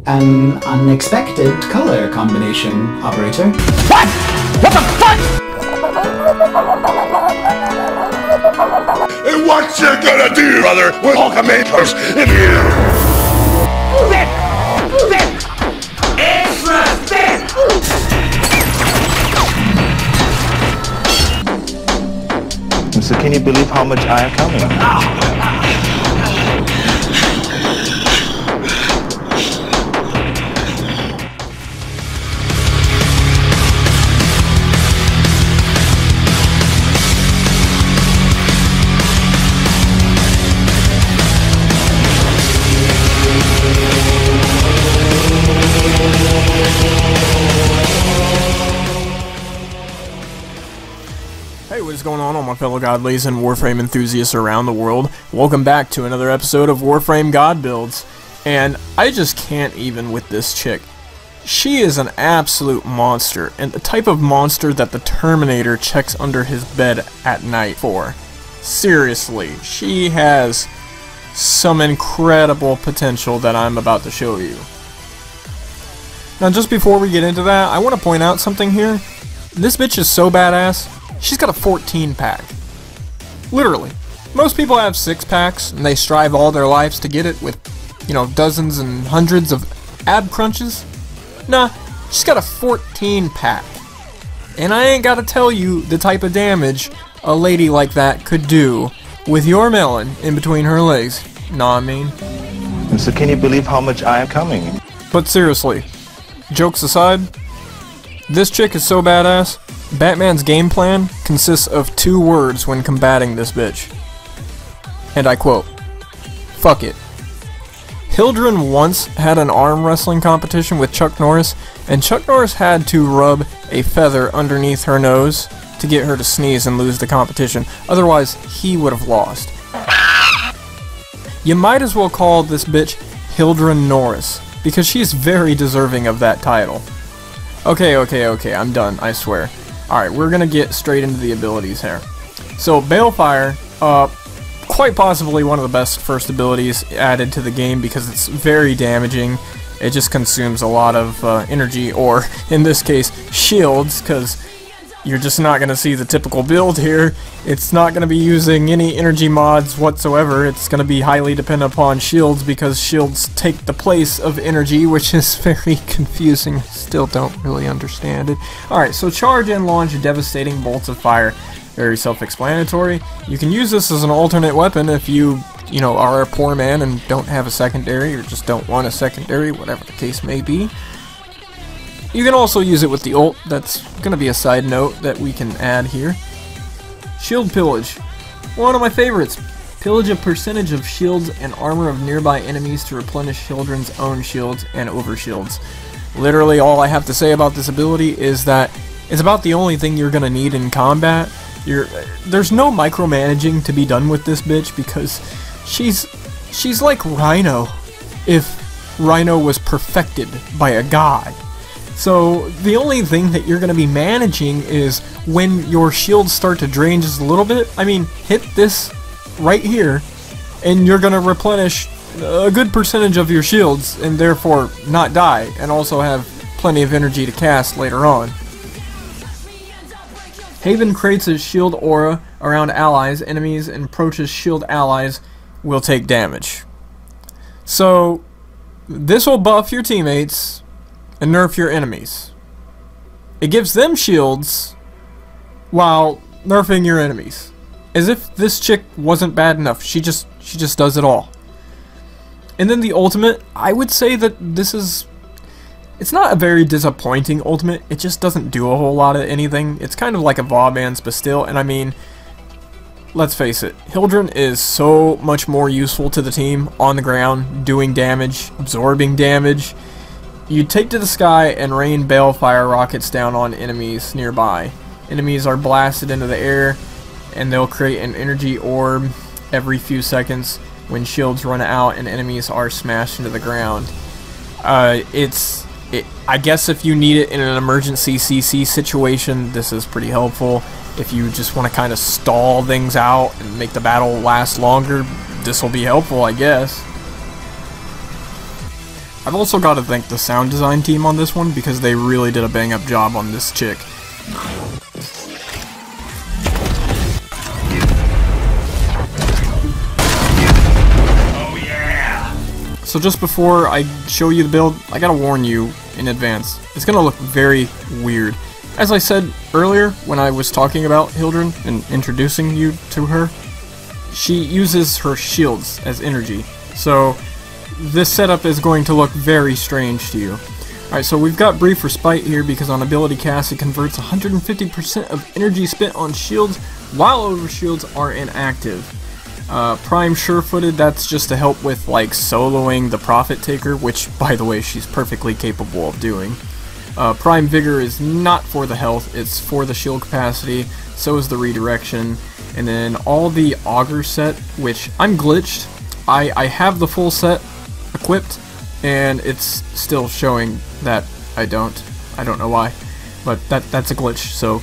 An unexpected color combination, operator. What? What the fuck? And what you gonna do, brother, with all tomatoes in here? Move it! Move it! Extra thin! So can you believe how much I am coming? Hey, what is going on, all my fellow godlies and Warframe enthusiasts around the world? Welcome back to another episode of Warframe God Builds. And I just can't even with this chick. She is an absolute monster, and the type of monster that the Terminator checks under his bed at night for. Seriously, she has some incredible potential that I'm about to show you. Now, just before we get into that, I want to point out something here. This bitch is so badass. She's got a 14 pack. Literally. Most people have 6 packs and they strive all their lives to get it with, you know, dozens and hundreds of ab crunches. Nah, she's got a 14 pack. And I ain't gotta tell you the type of damage a lady like that could do with your melon in between her legs. Know what I mean? So can you believe how much I am coming? But seriously, jokes aside, this chick is so badass. Batman's game plan consists of 2 words when combating this bitch. And I quote, "Fuck it." Hildryn once had an arm wrestling competition with Chuck Norris, and Chuck Norris had to rub a feather underneath her nose to get her to sneeze and lose the competition. Otherwise, he would have lost. You might as well call this bitch Hildryn Norris, because she's very deserving of that title. Okay, I'm done, I swear. Alright, we're gonna get straight into the abilities here. So, Balefire, quite possibly one of the best first abilities added to the game because it's very damaging. It just consumes a lot of energy, or in this case, shields, because you're just not gonna see the typical build here. It's not gonna be using any energy mods whatsoever. It's gonna be highly dependent upon shields because shields take the place of energy, which is very confusing. Still don't really understand it. Alright, so charge and launch devastating bolts of fire. Very self-explanatory. You can use this as an alternate weapon if you know, are a poor man and don't have a secondary, or just don't want a secondary, whatever the case may be. You can also use it with the ult. That's going to be a side note that we can add here. Shield Pillage. One of my favorites. Pillage a percentage of shields and armor of nearby enemies to replenish Hildryn's own shields and overshields. Literally all I have to say about this ability is that it's about the only thing you're going to need in combat. There's no micromanaging to be done with this bitch because she's like Rhino if Rhino was perfected by a god. So the only thing that you're going to be managing is when your shields start to drain just a little bit. I mean, hit this right here and you're going to replenish a good percentage of your shields and therefore not die, and also have plenty of energy to cast later on. Haven creates a shield aura around allies. Enemies and approaches shield allies will take damage. So this will buff your teammates and nerf your enemies. It gives them shields while nerfing your enemies. As if this chick wasn't bad enough. She just does it all. And then the ultimate, I would say that this is... It's not a very disappointing ultimate. It just doesn't do a whole lot of anything. It's kind of like a Vauban's, but still, and I mean, let's face it, Hildryn is so much more useful to the team on the ground, doing damage, absorbing damage. You take to the sky and rain balefire rockets down on enemies nearby. Enemies are blasted into the air, and they'll create an energy orb every few seconds when shields run out and enemies are smashed into the ground. I guess if you need it in an emergency CC situation, this is pretty helpful. If you just want to kind of stall things out and make the battle last longer, this will be helpful, I guess. I've also got to thank the sound design team on this one because they really did a bang up job on this chick. So just before I show you the build, I gotta warn you in advance, it's gonna look very weird. As I said earlier when I was talking about Hildryn and introducing you to her, she uses her shields as energy. So this setup is going to look very strange to you. Alright, so we've got Brief Respite here because on ability cast it converts 150% of energy spent on shields while over shields are inactive. Prime Sure-Footed, that's just to help with like soloing the Profit Taker, which by the way she's perfectly capable of doing. Prime Vigor is not for the health, it's for the shield capacity, so is the redirection. And then all the Augur set, which I'm glitched. I have the full set equipped, and it's still showing that I don't know why, but that's a glitch, so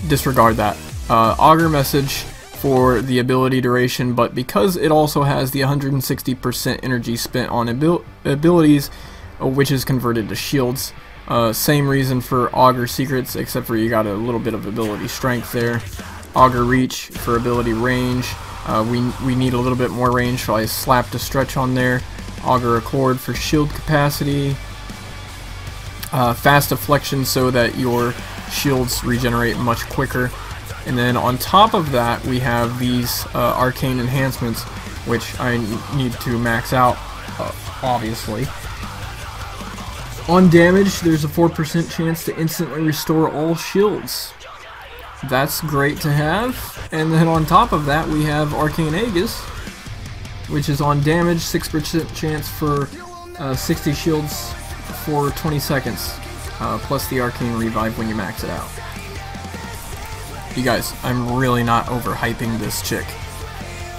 disregard that. Augur Message for the ability duration, but because it also has the 160% energy spent on abilities, which is converted to shields. Same reason for Augur Secrets, except for you got a little bit of ability strength there. Augur Reach for ability range. We need a little bit more range, so I slapped a stretch on there. Augur Accord for shield capacity. Fast Deflection so that your shields regenerate much quicker. And then on top of that, we have these arcane enhancements, which I need to max out, obviously. On damage, there's a 4% chance to instantly restore all shields. That's great to have. And then on top of that, we have Arcane Aegis, which is on damage, 6% chance for 60 shields for 20 seconds, plus the Arcane Revive when you max it out. You guys, I'm really not overhyping this chick.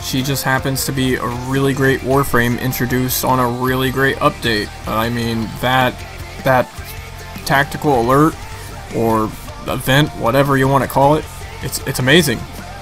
She just happens to be a really great Warframe introduced on a really great update. I mean, that tactical alert or event, whatever you want to call it, it's amazing.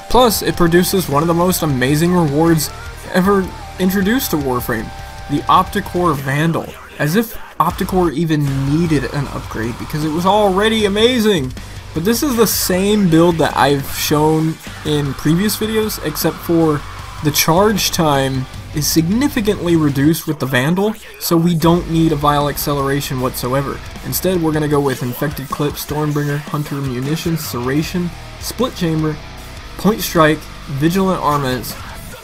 Plus, it produces one of the most amazing rewards ever introduced to Warframe, the Opticore Vandal. As if Opticore even needed an upgrade because it was already amazing. But this is the same build that I've shown in previous videos, except for the charge time is significantly reduced with the Vandal, so we don't need a Vile Acceleration whatsoever. Instead, we're going to go with Infected Clip, Stormbringer, Hunter Munitions, Serration, Split Chamber, Point Strike, Vigilant Armaments,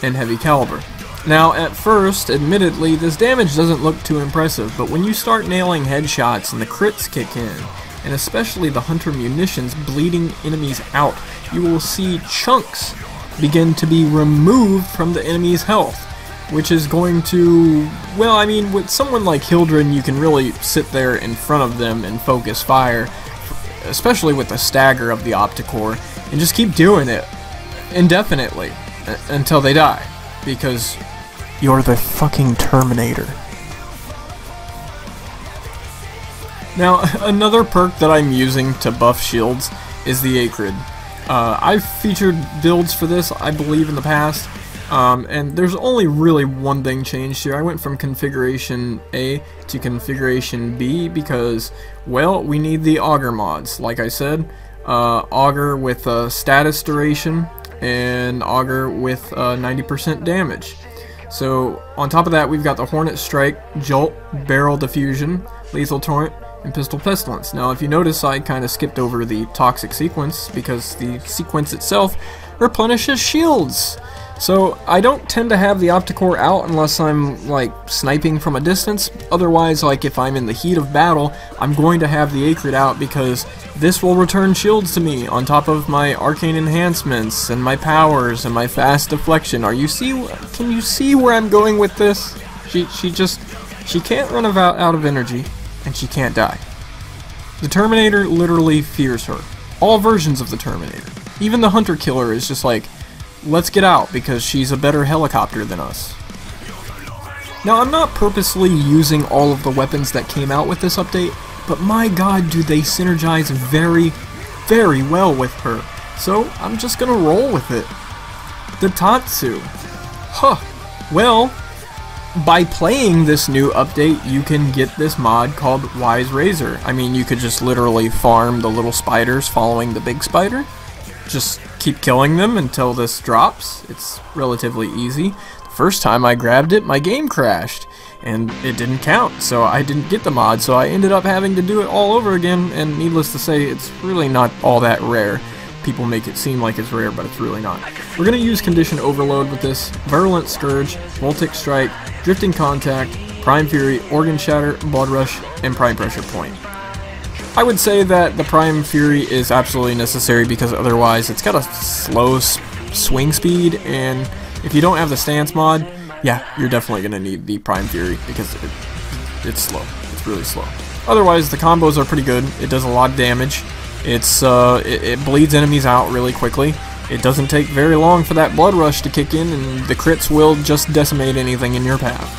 and Heavy Caliber. Now, at first, admittedly, this damage doesn't look too impressive, but when you start nailing headshots and the crits kick in, and especially the Hunter Munitions bleeding enemies out, you will see chunks begin to be removed from the enemy's health, which is going to, well, I mean, with someone like Hildryn, you can really sit there in front of them and focus fire, especially with the stagger of the Opticore, and just keep doing it indefinitely until they die, because you're the fucking Terminator. Now, another perk that I'm using to buff shields is the Acrid. I've featured builds for this, I believe, in the past, and there's only really one thing changed here. I went from Configuration A to Configuration B because, well, we need the Augur mods, like I said. Augur with status duration, and Augur with 90% damage. So, on top of that, we've got the Hornet Strike, Jolt, Barrel Diffusion, Lethal Torrent, and Pistol Pestilence. Now, if you notice, I kind of skipped over the Toxic Sequence because the sequence itself replenishes shields. So, I don't tend to have the Opticore out unless I'm, like, sniping from a distance. Otherwise, like, if I'm in the heat of battle, I'm going to have the Acrid out because this will return shields to me on top of my Arcane Enhancements and my powers and my Fast Deflection. Can you see where I'm going with this? She can't run out of energy, and she can't die. The Terminator literally fears her. All versions of the Terminator. Even the Hunter Killer is just like, let's get out because she's a better helicopter than us. Now, I'm not purposely using all of the weapons that came out with this update, but my god, do they synergize very, very well with her. So, I'm just gonna roll with it. The Tatsu. Huh. Well, by playing this new update, you can get this mod called Wise Razor. I mean, you could just literally farm the little spiders following the big spider. Just keep killing them until this drops. It's relatively easy. The first time I grabbed it, my game crashed, and it didn't count, so I didn't get the mod, so I ended up having to do it all over again, and needless to say, it's really not all that rare. People make it seem like it's rare, but it's really not. We're going to use Condition Overload with this, Virulent Scourge, Voltic Strike, Drifting Contact, Prime Fury, Organ Shatter, Blood Rush, and Prime Pressure Point. I would say that the Prime Fury is absolutely necessary because otherwise it's got a slow swing speed, and if you don't have the stance mod, yeah, you're definitely going to need the Prime Fury because it's slow. It's really slow. Otherwise, the combos are pretty good. It does a lot of damage. It bleeds enemies out really quickly. It doesn't take very long for that Blood Rush to kick in, and the crits will just decimate anything in your path.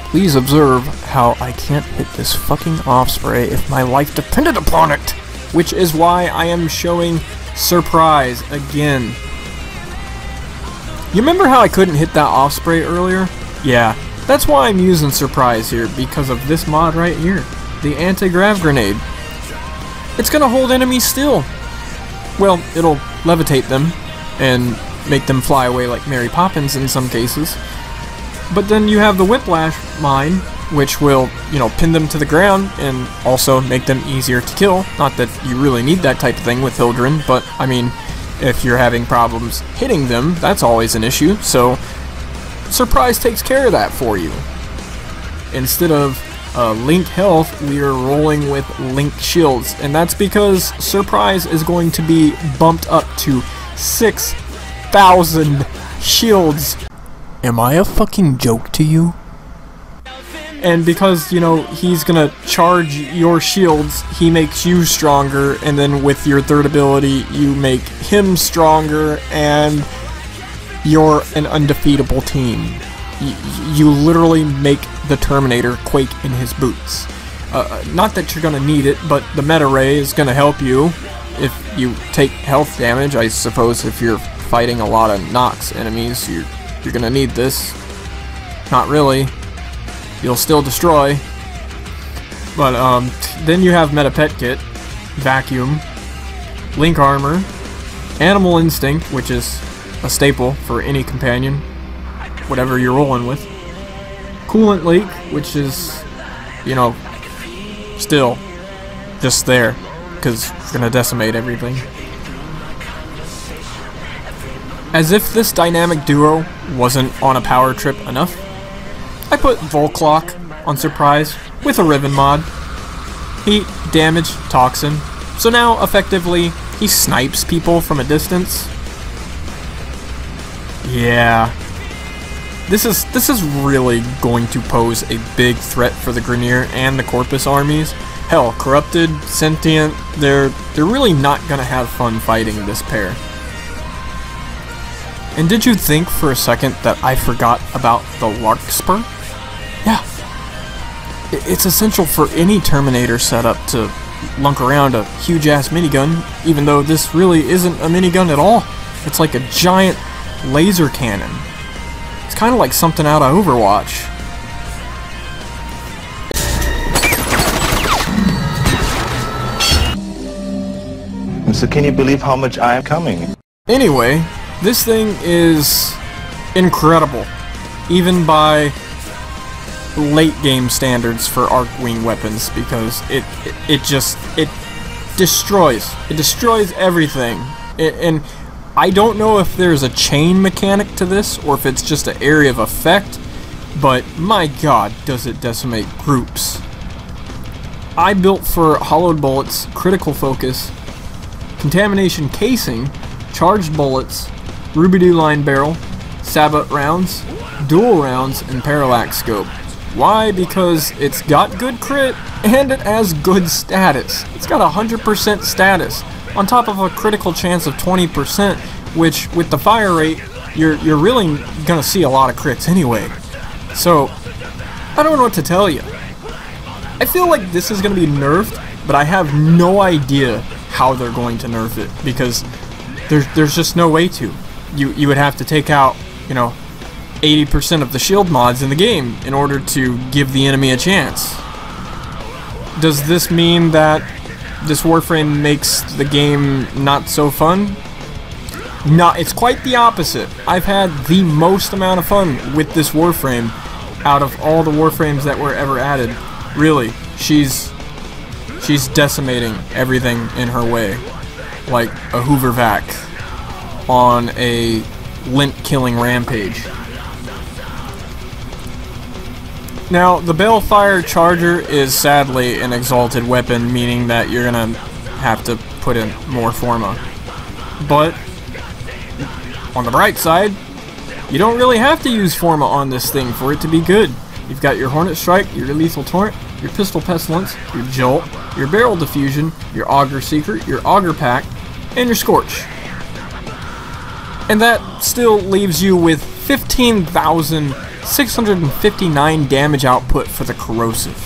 Please observe how I can't hit this fucking off-spray if my life depended upon it, which is why I am showing Surprise again. You remember how I couldn't hit that off-spray earlier? Yeah, that's why I'm using Surprise here, because of this mod right here, the Anti-Grav Grenade. It's gonna hold enemies still. Well, it'll levitate them and make them fly away like Mary Poppins in some cases. But then you have the Whiplash mine, which will, you know, pin them to the ground and also make them easier to kill. Not that you really need that type of thing with Hildryn, but I mean, if you're having problems hitting them, that's always an issue. So Surprise takes care of that for you. Instead of Link Health, we are rolling with Link Shields, and that's because Surprise is going to be bumped up to 6,000 shields. Am I a fucking joke to you? And because, you know, he's gonna charge your shields, he makes you stronger, and then with your third ability, you make him stronger, and you're an undefeatable team. You literally make the Terminator quake in his boots. Not that you're gonna need it, but the Meta Ray is gonna help you if you take health damage. I suppose if you're fighting a lot of Nox enemies, you're gonna need this. Not really. You'll still destroy. But then you have Meta Pet Kit, Vacuum, Link Armor, Animal Instinct, which is a staple for any companion, whatever you're rolling with. Coolant Leak, which is, you know, still just there, because it's gonna decimate everything. As if this dynamic duo wasn't on a power trip enough, I put Volclock on Surprise with a Riven mod. Heat, damage, toxin. So now, effectively, he snipes people from a distance. Yeah. This is really going to pose a big threat for the Grineer and the Corpus armies. Hell, Corrupted, Sentient, they're really not gonna have fun fighting this pair. And did you think for a second that I forgot about the Larkspur? Yeah. It's essential for any Terminator setup to lunk around a huge-ass minigun, even though this really isn't a minigun at all. It's like a giant laser cannon. It's kind of like something out of Overwatch. So can you believe how much I am coming? Anyway, this thing is incredible, even by late game standards for Arcwing weapons, because it destroys everything. And I don't know if there's a chain mechanic to this or if it's just an area of effect, but my god, does it decimate groups. I built for Hollowed Bullets, Critical Focus, Contamination Casing, Charged Bullets, Ruby-Doo Line Barrel, Sabot Rounds, Dual Rounds, and Parallax Scope. Why? Because it's got good crit and it has good status. It's got 100% status on top of a critical chance of 20%, which with the fire rate, you're really gonna see a lot of crits anyway. So I don't know what to tell you. I feel like this is gonna be nerfed, but I have no idea how they're going to nerf it, because there's just no way to. You would have to take out, you know, 80% of the shield mods in the game in order to give the enemy a chance. Does this mean that this Warframe makes the game not so fun? No, it's quite the opposite. I've had the most amount of fun with this Warframe out of all the Warframes that were ever added. Really, she's decimating everything in her way, like a Hoover vac on a lint-killing rampage. Now, the Balefire Charger is sadly an exalted weapon, meaning that you're gonna have to put in more forma. But on the bright side, you don't really have to use forma on this thing for it to be good. You've got your Hornet Strike, your Lethal Torrent, your Pistol Pestilence, your Jolt, your Barrel Diffusion, your Augur Secret, your Augur Pack, and your Scorch. And that still leaves you with 15,659 damage output for the Corrosive.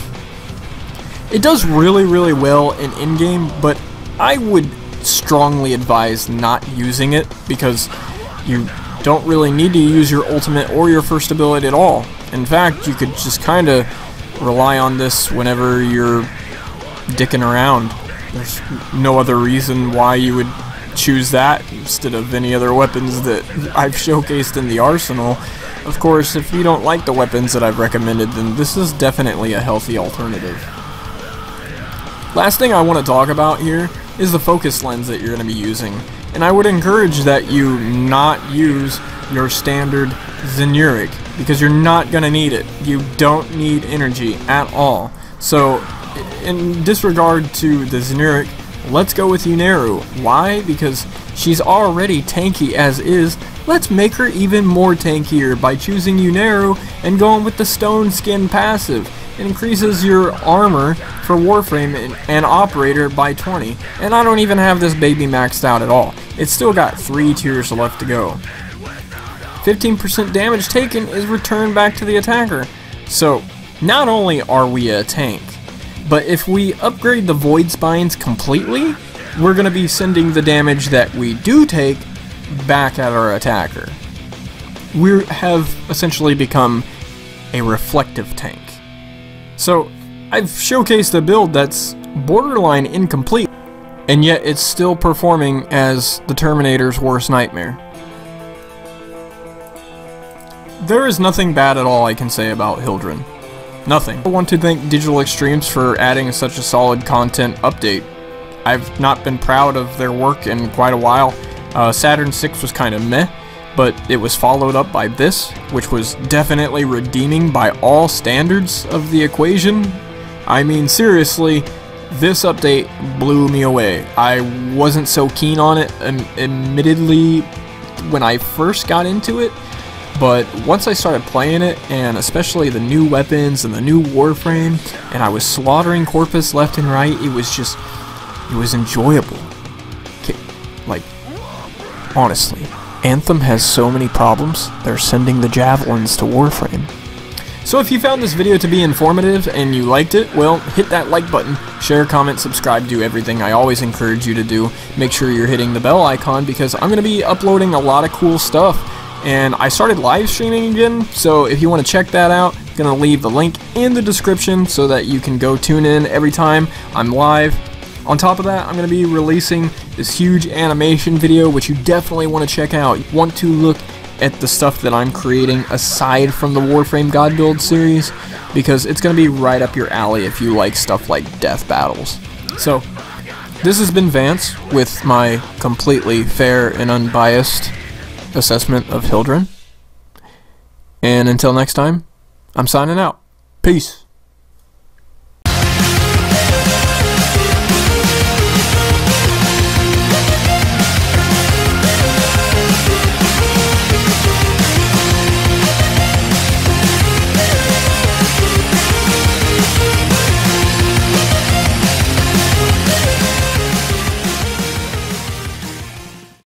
It does really, really well in in-game, but I would strongly advise not using it because you don't really need to use your ultimate or your first ability at all. In fact, you could just kind of rely on this whenever you're dicking around. There's no other reason why you would choose that instead of any other weapons that I've showcased in the arsenal. Of course, if you don't like the weapons that I've recommended, then this is definitely a healthy alternative. Last thing I want to talk about here is the focus lens that you're going to be using. And I would encourage that you not use your standard Zenuric, because you're not going to need it. You don't need energy at all. So, in disregard to the Zenuric, let's go with Uneru. Why? Because she's already tanky as is. Let's make her even more tankier by choosing Uneru and going with the Stone Skin passive. It increases your armor for Warframe and Operator by 20. And I don't even have this baby maxed out at all. It's still got 3 tiers left to go. 15% damage taken is returned back to the attacker. So, not only are we a tank, but if we upgrade the Void Spines completely, we're going to be sending the damage that we do take back at our attacker. We have essentially become a reflective tank. So, I've showcased a build that's borderline incomplete, and yet it's still performing as the Terminator's worst nightmare. There is nothing bad at all I can say about Hildryn. Nothing. I want to thank Digital Extremes for adding such a solid content update. I've not been proud of their work in quite a while. Saturn 6 was kind of meh, but it was followed up by this, which was definitely redeeming by all standards of the equation. I mean, seriously, this update blew me away. I wasn't so keen on it, admittedly, when I first got into it, but once I started playing it, and especially the new weapons and the new Warframe, and I was slaughtering Corpus left and right, it was enjoyable. Like, honestly, Anthem has so many problems, they're sending the Javelins to Warframe. So if you found this video to be informative and you liked it, well, hit that like button, share, comment, subscribe, do everything I always encourage you to do. Make sure you're hitting the bell icon because I'm going to be uploading a lot of cool stuff. And I started live streaming again, so if you want to check that out, I'm going to leave the link in the description so that you can go tune in every time I'm live. On top of that, I'm going to be releasing this huge animation video, which you definitely want to check out. You want to look at the stuff that I'm creating aside from the Warframe God Build series, because it's going to be right up your alley if you like stuff like death battles. So, this has been Vance with my completely fair and unbiased assessment of Hildryn. And until next time, I'm signing out. Peace.